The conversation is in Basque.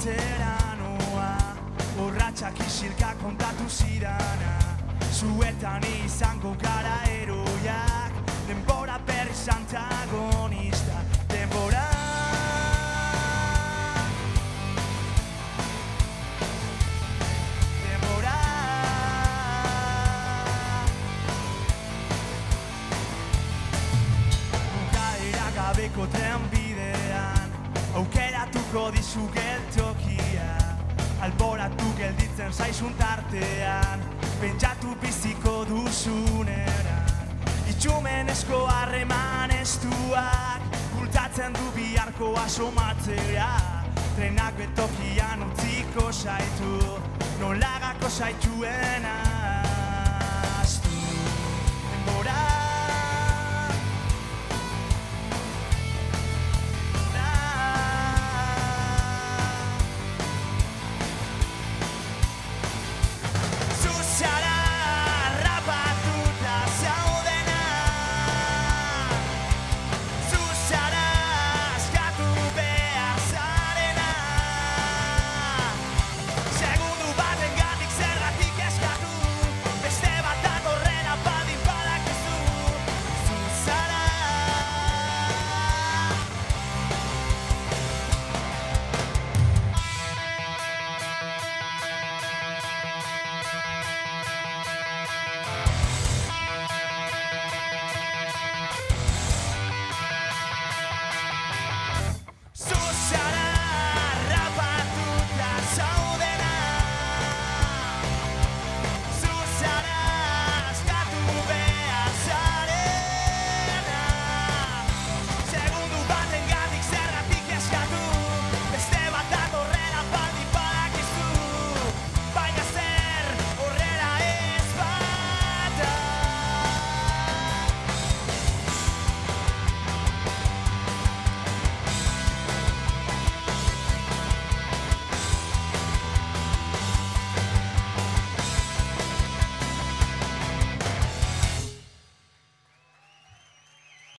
atzera noa, borratxak isilka kontatu zidana. Zuetan izango gara eroiak, denbora berriz antagonista. Denbora gabeko trenbidean aukeratuko dizu geltokia, alboratu gelditzen zaizun tartean, pentsatu biziko duzuneran. Itxumenezko harreman estuak bultatzen du biharko asomatzea, trenak betokian utziko zaitu, nolagako zaituena.